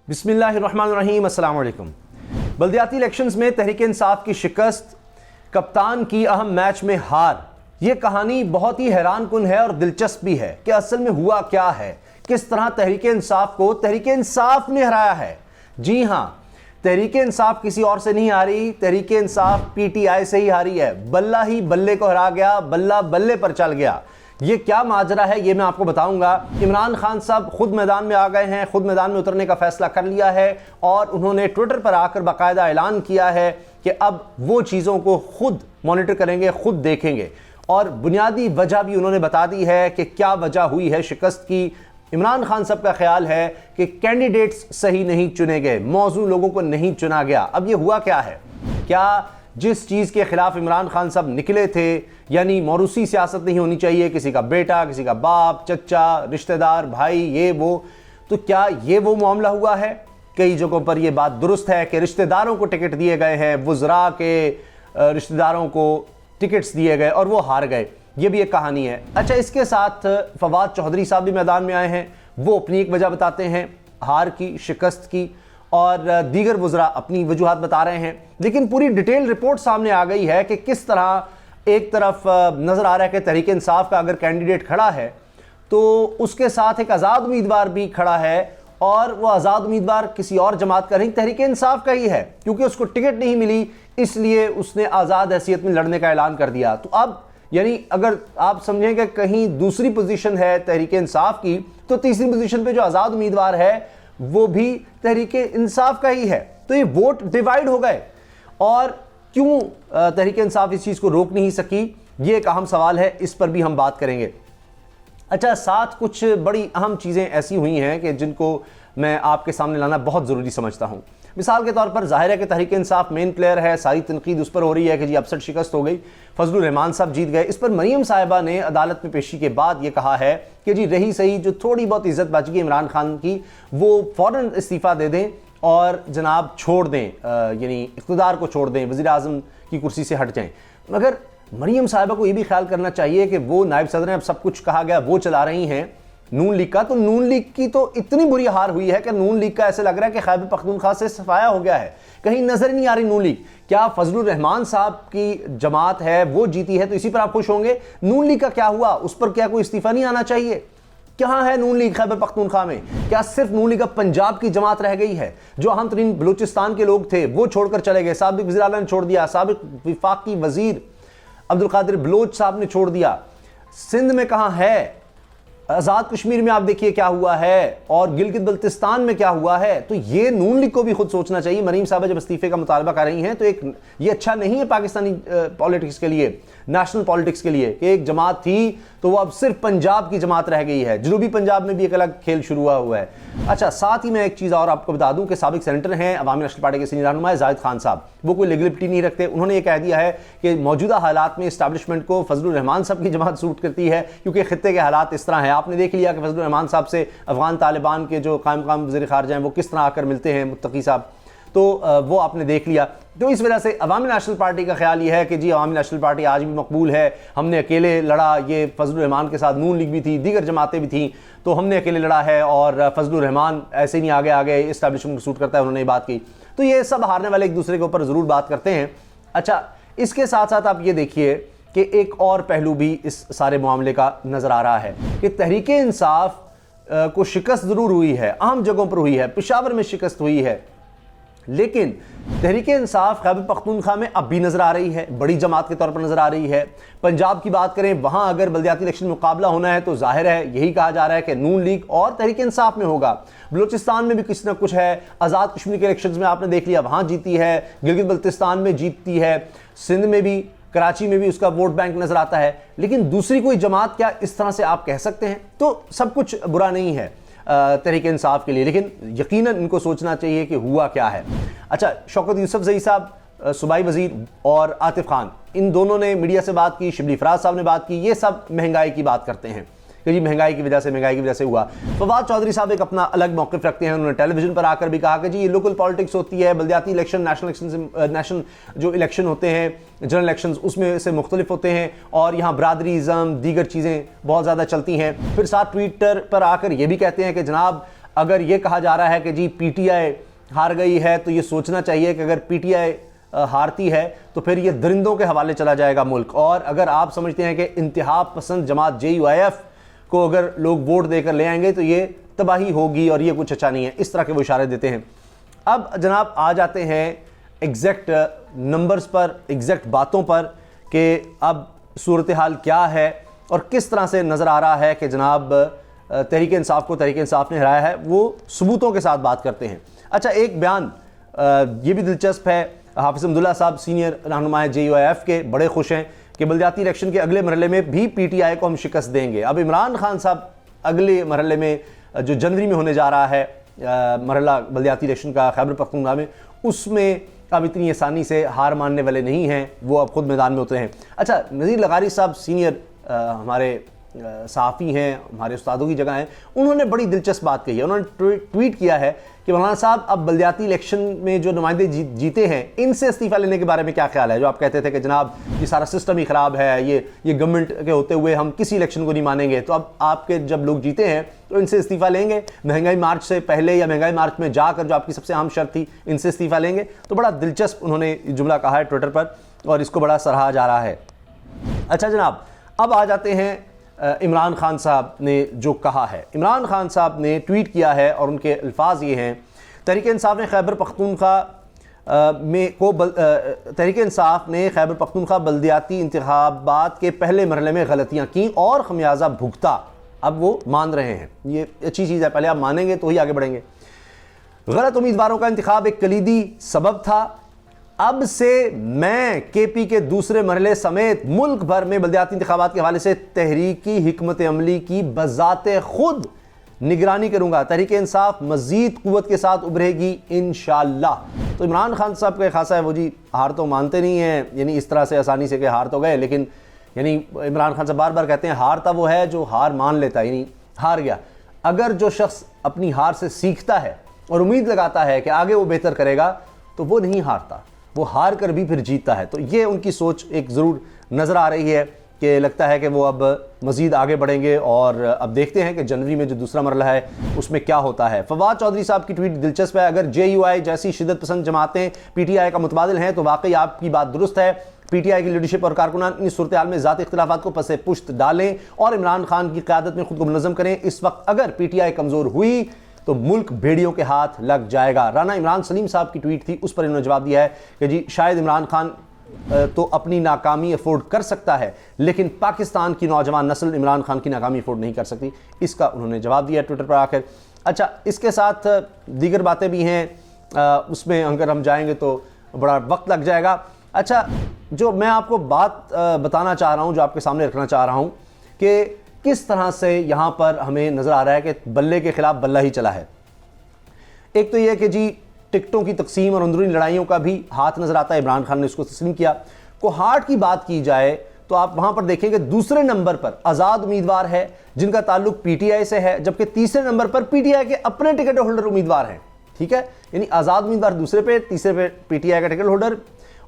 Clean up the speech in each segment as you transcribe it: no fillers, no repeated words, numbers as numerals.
बिस्मिल्लाहिर्रहमानिर्रहीम, अस्सलाम वालेकुम। बल्दियाती इलेक्शंस में तहरीक इंसाफ की शिकस्त, कप्तान की अहम मैच में हार, यह कहानी बहुत ही हैरान कुन है और दिलचस्प भी है कि असल में हुआ क्या है, किस तरह तहरीक इंसाफ को तहरीक इंसाफ ने हराया है। जी हां, तहरीक इंसाफ किसी और से नहीं हारी, तहरीक इंसाफ पीटीआई से ही हारी है। बल्ला ही बल्ले को हरा गया, बल्ला बल्ले पर चल गया। ये क्या माजरा है ये मैं आपको बताऊंगा। इमरान खान साहब खुद मैदान में आ गए हैं, खुद मैदान में उतरने का फैसला कर लिया है और उन्होंने ट्विटर पर आकर बाकायदा ऐलान किया है कि अब वो चीज़ों को खुद मॉनिटर करेंगे, खुद देखेंगे और बुनियादी वजह भी उन्होंने बता दी है कि क्या वजह हुई है शिकस्त की। इमरान खान साहब का ख्याल है कि कैंडिडेट्स सही नहीं चुने गए, मौजूद लोगों को नहीं चुना गया। अब ये हुआ क्या है, क्या जिस चीज़ के खिलाफ इमरान खान साहब निकले थे, यानी मौरूसी सियासत नहीं होनी चाहिए, किसी का बेटा, किसी का बाप, चचा, रिश्तेदार, भाई, ये वो, तो क्या ये वो मामला हुआ है? कई जगहों पर यह बात दुरुस्त है कि रिश्तेदारों को टिकट दिए गए हैं, वुज़रा के रिश्तेदारों को टिकट्स दिए गए और वो हार गए, ये भी एक कहानी है। अच्छा, इसके साथ फवाद चौधरी साहब भी मैदान में आए हैं, वो अपनी एक वजह बताते हैं हार की, शिकस्त की, और दीगर वुज़रा अपनी वजूहात बता रहे हैं। लेकिन पूरी डिटेल रिपोर्ट सामने आ गई है कि किस तरह एक तरफ नज़र आ रहा है कि तहरीक इंसाफ का अगर कैंडिडेट खड़ा है तो उसके साथ एक आज़ाद उम्मीदवार भी खड़ा है और वो आज़ाद उम्मीदवार किसी और जमात का नहीं, तहरीक इंसाफ का ही है। क्योंकि उसको टिकट नहीं मिली इसलिए उसने आज़ाद हैसियत में लड़ने का ऐलान कर दिया। तो अब यानी अगर आप समझें कि कहीं दूसरी पोजीशन है तहरीक इंसाफ की, तो तीसरी पोजीशन पे जो आज़ाद उम्मीदवार है वो भी तहरीक इंसाफ का ही है। तो ये वोट डिवाइड हो गए और क्यों तहरीक इंसाफ इस चीज़ को रोक नहीं सकी, ये एक अहम सवाल है, इस पर भी हम बात करेंगे। अच्छा, साथ कुछ बड़ी अहम चीज़ें ऐसी हुई हैं कि जिनको मैं आपके सामने लाना बहुत ज़रूरी समझता हूँ। मिसाल के तौर पर जाहिर है कि तहरीक इंसाफ मेन प्लेयर है, सारी तनकीद उस पर हो रही है कि जी अपसेट शिकस्त हो गई, फजलुर रहमान साहब जीत गए। इस पर मरीम साहिबा ने अदालत में पेशी के बाद ये कहा है कि जी रही सही जो थोड़ी बहुत इज्जत बच गई इमरान खान की, वो फ़ौरन इस्तीफ़ा दे दें और जनाब छोड़ दें, यानी इक़्तिदार को छोड़ दें, वज़ीर आज़म की कुर्सी से हट जाएँ। मगर मरीम साहिबा को ये भी ख्याल करना चाहिए कि वो नायब सदर हैं, अब सब कुछ कहा गया वो चला रही हैं नून लीग का, तो नून लीग की तो इतनी बुरी हार हुई है कि नून लीग का ऐसे लग रहा है कि खैबर पख्तूनख्वा से सफाया हो गया है, कहीं नजर ही नहीं आ रही नून लीग। क्या फजलुर रहमान साहब की जमात है वो जीती है तो इसी पर आप खुश होंगे? नून लीग का क्या हुआ, उस पर क्या कोई इस्तीफा नहीं आना चाहिए? कहाँ है नून लीग खैबर पख्तूनख्वा में? क्या सिर्फ नून लीग अब पंजाब की जमात रह गई है? जो अहम तरीन बलूचिस्तान के लोग थे वो छोड़कर चले गए, साबिक वज़ीर आला ने छोड़ दिया, साबिक विफाकी वजीर अब्दुल कादिर बलोच साहब ने छोड़ दिया। सिंध में कहाँ है? आज़ाद कश्मीर में आप देखिए क्या हुआ है और गिलगित बल्तिस्तान में क्या हुआ है। तो ये नून लीग को भी खुद सोचना चाहिए। मरीम साहब जब इस्तीफे का मुतालबा कर रही हैं तो एक ये अच्छा नहीं है पाकिस्तानी पॉलिटिक्स के लिए, नेशनल पॉलिटिक्स के लिए, कि एक जमात थी तो वो अब सिर्फ पंजाब की जमात रह गई है। जनूबी पंजाब में भी एक अलग खेल शुरू हुआ है। अच्छा, साथ ही मैं एक चीज़ और आपको बता दूं कि साबिक सेनेटर हैं अवामी नेशनल पार्टी के सीनियर रहनुमा जाहिद खान साहब, वो कोई लीगलिटी नहीं रखते। उन्होंने ये कह दिया है कि मौजूदा हालात में इस्टेब्लिशमेंट को फजलुर रहमान साहब की जमात सूट करती है क्योंकि खित्ते के हालात इस तरह हैं। आपने देख लिया कि फजलुर रहमान साहब से अफगान तालिबान के जो कायम वज़ीर ख़ारिजा हैं वो किस तरह आकर मिलते हैं, मुत्तकी साहब, तो वो आपने देख लिया। तो इस वजह से अवामी नेशनल पार्टी का ख्याल ये है कि जी अवामी नेशनल पार्टी आज भी मकबूल है, हमने अकेले लड़ा, ये फजलुर रहमान के साथ नून लीग भी थी, दीगर जमातें भी थीं, तो हमने अकेले लड़ा है और फजलुर रहमान ऐसे नहीं आगे आगे इस्टेब्लिशमेंट को सूट करता है, उन्होंने ये बात की। तो ये सब हारने वाले एक दूसरे के ऊपर ज़रूर बात करते हैं। अच्छा, इसके साथ साथ आप ये देखिए कि एक और पहलू भी इस सारे मामले का नज़र आ रहा है कि तहरीक इंसाफ को शिकस्त ज़रूर हुई है, अहम जगहों पर हुई है, पेशावर में शिकस्त हुई है, लेकिन तहरीक इंसाफ खैबर पख्तूनख्वा में अब भी नज़र आ रही है, बड़ी जमात के तौर पर नज़र आ रही है। पंजाब की बात करें, वहाँ अगर बल्दियाती इलेक्शन मुकाबला होना है तो जाहिर है यही कहा जा रहा है कि नून लीग और तहरीक इंसाफ में होगा। बलूचिस्तान में भी कुछ ना कुछ है, आज़ाद कश्मीर के इलेक्शन में आपने देख लिया वहाँ जीती है, गिलगित बल्तिस्तान में जीतती है, सिंध में भी, कराची में भी उसका वोट बैंक नज़र आता है। लेकिन दूसरी कोई जमात क्या इस तरह से आप कह सकते हैं? तो सब कुछ बुरा नहीं है तहरीक इंसाफ के लिए, लेकिन यकीनन इनको सोचना चाहिए कि हुआ क्या है। अच्छा, शौकत यूसुफजई साहब, सूबाई वज़ीर, और आतिफ खान, इन दोनों ने मीडिया से बात की, शिबली फराज साहब ने बात की, ये सब महंगाई की बात करते हैं कि जी महंगाई की वजह से हुआ। फवाद चौधरी साहब एक अपना अलग मौक़िफ़ रखते हैं, उन्होंने टेलीविज़न पर आकर भी कहा कि जी ये लोकल पॉलिटिक्स होती है, बल्दियाती इलेक्शन नेशनल जो इलेक्शन होते हैं, जनरल इलेक्शंस, उसमें से मुख्तलिफ होते हैं और यहाँ बरादरीज़म, दीगर चीज़ें बहुत ज़्यादा चलती हैं। फिर साथ ट्विटर पर आकर ये भी कहते हैं कि जनाब अगर ये कहा जा रहा है कि जी पीटीआई हार गई है, तो ये सोचना चाहिए कि अगर पीटीआई हारती है तो फिर ये दरिंदों के हवाले चला जाएगा मुल्क। और अगर आप समझते हैं कि इंतहा पसंद जमात JUIF को अगर लोग वोट देकर ले आएंगे तो ये तबाही होगी और ये कुछ अच्छा नहीं है, इस तरह के वो इशारे देते हैं। अब जनाब आ जाते हैं एग्जैक्ट नंबर्स पर, एग्जैक्ट बातों पर कि अब सूरत हाल क्या है और किस तरह से नज़र आ रहा है कि जनाब तहरीक इंसाफ को तहरीक इंसाफ ने हराया है। वो सबूतों के साथ बात करते हैं। अच्छा, एक बयान ये भी दिलचस्प है, हाफिज़ अब्दुल्ला साहब सीनियर रहनुमा JUIF के बड़े खुश हैं कि बल्दियाती इलेक्शन के अगले मरहले में भी PTI को हम शिकस्त देंगे। अब इमरान खान साहब अगले मरहले में जो जनवरी में होने जा रहा है मरहला बल्दियाती इलेक्शन का खैबर पख्तूनख्वा में, उसमें अब इतनी आसानी से हार मानने वाले नहीं हैं, वो अब खुद मैदान में उतरे हैं। अच्छा, नज़ीर लगारी साहब सीनियर हमारे सहाफ़ी हैं, हमारे उस्तादों की जगह हैं, उन्होंने बड़ी दिलचस्प बात कही है। उन्होंने ट्वीट किया है कि मौलाना साहब अब बल्दियाती इलेक्शन में जो नुमाइंदे जीते हैं इनसे इस्तीफ़ा लेने के बारे में क्या ख्याल है? जो आप कहते थे कि जनाब ये सारा सिस्टम ही ख़राब है, ये गवर्नमेंट के होते हुए हम किसी इलेक्शन को नहीं मानेंगे, तो अब आपके जब लोग जीते हैं तो इनसे इस्तीफ़ा लेंगे? महंगाई मार्च से पहले या महंगाई मार्च में जाकर जो आपकी सबसे अहम शर्त थी, इनसे इस्तीफ़ा लेंगे? तो बड़ा दिलचस्प उन्होंने जुमला कहा है ट्विटर पर और इसको बड़ा सराहा जा रहा है। अच्छा जनाब, अब आ जाते हैं इमरान खान साहब ने जो कहा है। इमरान खान साहब ने ट्वीट किया है और उनके अल्फाज ये हैं, तहरीक इंसाफ ने खैबर पख्तूनख्वा तहरीक इंसाफ ने खैबर पख्तूनख्वा बल्दियाती इंतखाबात के पहले मरहले में गलतियाँ की और खमियाजा भुगता। अब वो मान रहे हैं, ये अच्छी चीज़ है, पहले आप मानेंगे तो ही आगे बढ़ेंगे। गलत उम्मीदवारों का इंतखाब एक कलीदी सबब था। अब से मैं KP के दूसरे मरहले समेत मुल्क भर में बल्दियाती इंतखाबात के हवाले से तहरीकी हिकमत अमली की बजाते खुद निगरानी करूंगा। तहरीक इंसाफ मजीद कुव्वत के साथ उभरेगी इंशाअल्लाह। तो इमरान खान साहब का खासा है, वो जी हार तो मानते नहीं हैं, यानी इस तरह से आसानी से कि हार तो गए, लेकिन यानी इमरान खान साहब बार बार कहते हैं हारता वो है जो हार मान लेता है, यानी हार गया। अगर जो शख्स अपनी हार से सीखता है और उम्मीद लगाता है कि आगे वो बेहतर करेगा तो वो नहीं हारता, वो हार कर भी फिर जीतता है। तो ये उनकी सोच एक ज़रूर नज़र आ रही है कि लगता है कि वो अब मज़ीद आगे बढ़ेंगे और अब देखते हैं कि जनवरी में जो दूसरा मरहला है उसमें क्या होता है। फवाद चौधरी साहब की ट्वीट दिलचस्प है, अगर JUI जैसी शिद्दत पसंद जमातें PTI का मुतबादिल हैं तो वाकई आपकी बात दुरुस्त है। PTI की लीडरशिप और कारकुनान इन सूरत हाल में ज़ाती इख्तिलाफ़ात को पसे पुश्त डालें और इमरान खान की क़यादत में खुद को मुनज़्ज़म करें। इस वक्त अगर PTI कमज़ोर हुई तो मुल्क भेड़ियों के हाथ लग जाएगा। राना इमरान सलीम साहब की ट्वीट थी, उस पर इन्होंने जवाब दिया है कि जी शायद इमरान खान तो अपनी नाकामी अफोर्ड कर सकता है, लेकिन पाकिस्तान की नौजवान नस्ल इमरान खान की नाकामी अफोर्ड नहीं कर सकती। इसका उन्होंने जवाब दिया ट्विटर पर आकर। अच्छा, इसके साथ दीगर बातें भी हैं, उसमें अगर हम जाएंगे तो बड़ा वक्त लग जाएगा। अच्छा, जो मैं आपको बात बताना चाह रहा हूँ, जो आपके सामने रखना चाह रहा हूँ कि किस तरह से यहाँ पर हमें नज़र आ रहा है कि बल्ले के खिलाफ बल्ला ही चला है। एक तो यह कि जी टिकटों की तकसीम और अंदरूनी लड़ाइयों का भी हाथ नज़र आता है, इमरान खान ने इसको तस्लीम किया। कोहाट की बात की जाए तो आप वहाँ पर देखेंगे दूसरे नंबर पर आज़ाद उम्मीदवार है जिनका ताल्लुक PTI से है, जबकि तीसरे नंबर पर PTI के अपने टिकट होल्डर उम्मीदवार हैं। ठीक है, यानी आज़ाद उम्मीदवार दूसरे पे, तीसरे पे PTI का टिकट होल्डर।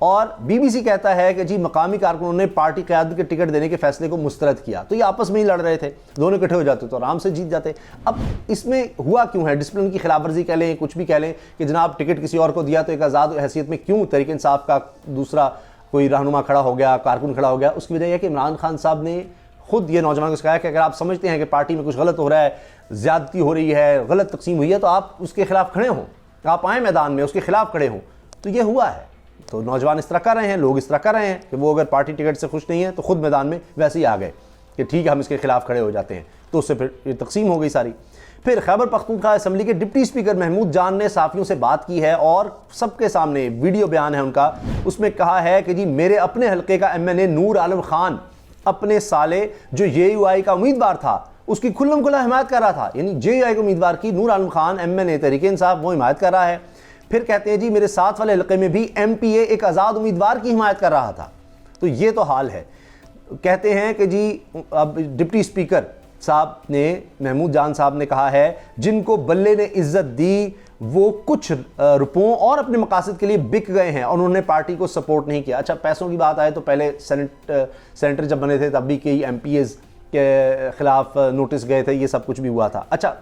और BBC कहता है कि जी मकामी कारकुनों ने पार्टी क़यादत के टिकट देने के फैसले को मुस्तरद किया। तो ये आपस में ही लड़ रहे थे, दोनों इकट्ठे हो जाते तो आराम से जीत जाते। अब इसमें हुआ क्यों है? डिसिप्लिन की खिलाफवर्जी कह लें, कुछ भी कह लें कि जनाब टिकट किसी और को दिया तो एक आज़ाद हैसियत में क्यों तहरीक इंसाफ का दूसरा कोई रहनुमा खड़ा हो गया, कारकुन खड़ा हो गया? उसकी वजह यह कि इमरान खान साहब ने खुद ये नौजवानों को सिखाया कि अगर आप समझते हैं कि पार्टी में कुछ गलत हो रहा है, ज़्यादती हो रही है, गलत तकसीम हुई है, तो आप उसके खिलाफ खड़े हों, आप आएँ मैदान में, उसके खिलाफ खड़े हों। तो ये हुआ है। तो नौजवान इस तरह कर रहे हैं, लोग इस तरह कर रहे हैं कि वो अगर पार्टी टिकट से खुश नहीं है तो खुद मैदान में वैसे ही आ गए कि ठीक है हम इसके खिलाफ खड़े हो जाते हैं। तो उससे फिर ये तकसीम हो गई सारी। फिर खैबर पख्तूनख्वा असम्बली के डिप्टी स्पीकर महमूद जान ने साफियों से बात की है और सबके सामने वीडियो बयान है उनका, उसमें कहा है कि जी मेरे अपने हल्के का MNA नूर आलम खान अपने साले जो JUI का उम्मीदवार था उसकी खुल्लम खुला हिमायत कर रहा था। यानी JUI के उम्मीदवार की नूर आलम खान MNA तहरीक इंसाफ वो हिमायत कर रहा है। फिर कहते हैं जी मेरे साथ वाले हल्के में भी MPA एक आज़ाद उम्मीदवार की हिमायत कर रहा था। तो ये तो हाल है। कहते हैं कि जी अब डिप्टी स्पीकर साहब ने, महमूद जान साहब ने कहा है जिनको बल्ले ने इज्जत दी वो कुछ रुपयों और अपने मकासद के लिए बिक गए हैं और उन्होंने पार्टी को सपोर्ट नहीं किया। अच्छा, पैसों की बात आए तो पहले सेनेटर जब बने थे तब भी कई MPAs के खिलाफ नोटिस गए थे, ये सब कुछ भी हुआ था। अच्छा,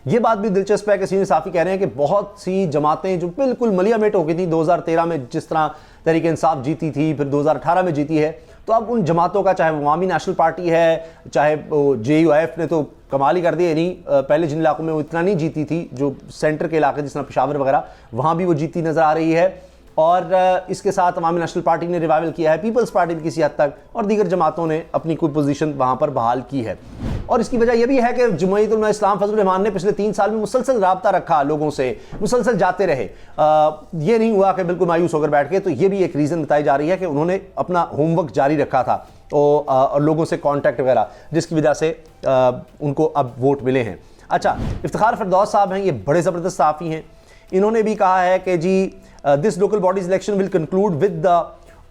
ये बात भी दिलचस्प है कि सीनियर साफी कह रहे हैं कि बहुत सी जमातें जो बिल्कुल मलियामेट हो गई थी 2013 में, जिस तरह तहरीक इंसाफ जीती थी, फिर 2018 में जीती है, तो अब उन जमातों का, चाहे वो अवामी नेशनल पार्टी है, चाहे JUIF ने तो कमाल ही कर दिया। नहीं, पहले जिन इलाकों में वो इतना नहीं जीती थी, जो सेंटर के इलाके जिस तरह पेशावर वगैरह, वहाँ भी वो जीती नज़र आ रही है। और इसके साथ अवामी नेशनल पार्टी ने रिवाइवल किया है, पीपल्स पार्टी भी किसी हद तक, और दीगर जमातों ने अपनी कोई पोजीशन वहाँ पर बहाल की है। और इसकी वजह यह भी है कि जमात उलमा इस्लाम फजल रहमान ने पिछले 3 साल में मुसलसल रब्ता रखा लोगों से, मुसलसल जाते रहे। ये नहीं हुआ कि बिल्कुल मायूस होकर बैठ गए। तो ये भी एक रीज़न बताई जा रही है कि उन्होंने अपना होमवर्क जारी रखा था और लोगों से कॉन्टैक्ट वगैरह, जिसकी वजह से उनको अब वोट मिले हैं। अच्छा, इफ्तिखार फरदौस साहब हैं, ये बड़े ज़बरदस्त साफ़ी हैं। इन्होंने भी कहा है कि जी this local bodies election will conclude with the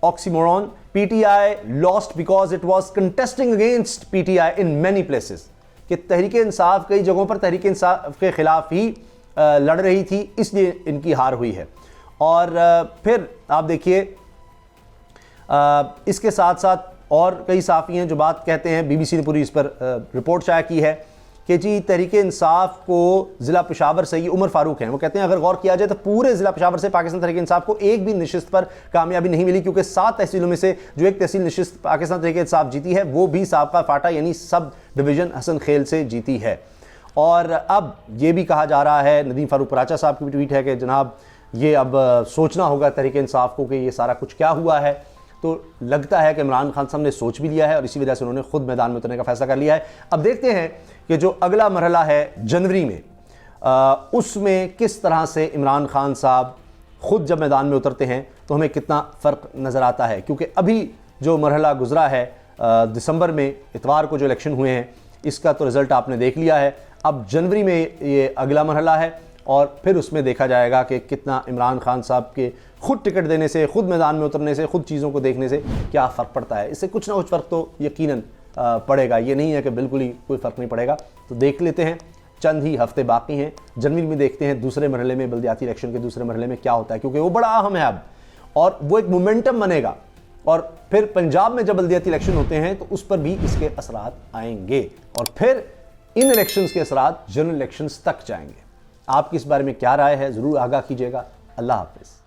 oxymoron PTI lost because it was contesting against PTI in many places, कि तहरीक इंसाफ कई जगहों पर तहरीक इंसाफ के खिलाफ ही लड़ रही थी, इसलिए इनकी हार हुई है। और फिर आप देखिए इसके साथ साथ और कई साफ़ी हैं जो बात कहते हैं, BBC ने पूरी इस पर रिपोर्ट शाया की है कि जी तहरीक इंसाफ को ज़िला पेशावर से, ये उमर फारूक हैं, वो कहते हैं अगर गौर किया जाए तो पूरे ज़िला पेशावर से पाकिस्तान तहरीक इंसाफ को एक भी नशिस्त पर कामयाबी नहीं मिली, क्योंकि 7 तहसीलों में से जो एक तहसील नशिस्त पाकिस्तान तहरीक इंसाफ जीती है वो भी साबका फाटा यानी सब डिवीज़न हसन खेल से जीती है। और अब ये भी कहा जा रहा है, नदीम फारूक पराचा साहब की भी ट्वीट है कि जनाब ये अब सोचना होगा तहरीक इंसाफ को कि ये सारा कुछ क्या हुआ है। तो लगता है कि इमरान खान साहब ने सोच भी लिया है और इसी वजह से उन्होंने खुद मैदान में उतरने का फैसला कर लिया है। अब देखते हैं कि जो अगला मरहला है जनवरी में, उसमें किस तरह से इमरान खान साहब खुद जब मैदान में उतरते हैं तो हमें कितना फ़र्क नज़र आता है। क्योंकि अभी जो मरहला गुजरा है, दिसंबर में इतवार को जो इलेक्शन हुए हैं, इसका तो रिज़ल्ट आपने देख लिया है। अब जनवरी में ये अगला मरहला है और फिर उसमें देखा जाएगा कि कितना इमरान खान साहब के खुद टिकट देने से, खुद मैदान में उतरने से, खुद चीज़ों को देखने से क्या फ़र्क पड़ता है। इससे कुछ ना कुछ फ़र्क तो यकीनन पड़ेगा, ये नहीं है कि बिल्कुल ही कोई फ़र्क नहीं पड़ेगा। तो देख लेते हैं, चंद ही हफ्ते बाकी हैं, जनवरी में देखते हैं दूसरे मरहले में, बल्दियाती इलेक्शन के दूसरे मरहले में क्या होता है, क्योंकि वो बड़ा अहम है अब और वो एक मोमेंटम बनेगा। और फिर पंजाब में जब बल्दियाती इलेक्शन होते हैं तो उस पर भी इसके असरात आएंगे और फिर इन इलेक्शंस के असरात जनरल इलेक्शंस तक जाएंगे। आपकी इस बारे में क्या राय है, ज़रूर आगाह कीजिएगा। अल्लाह हाफ़िज़।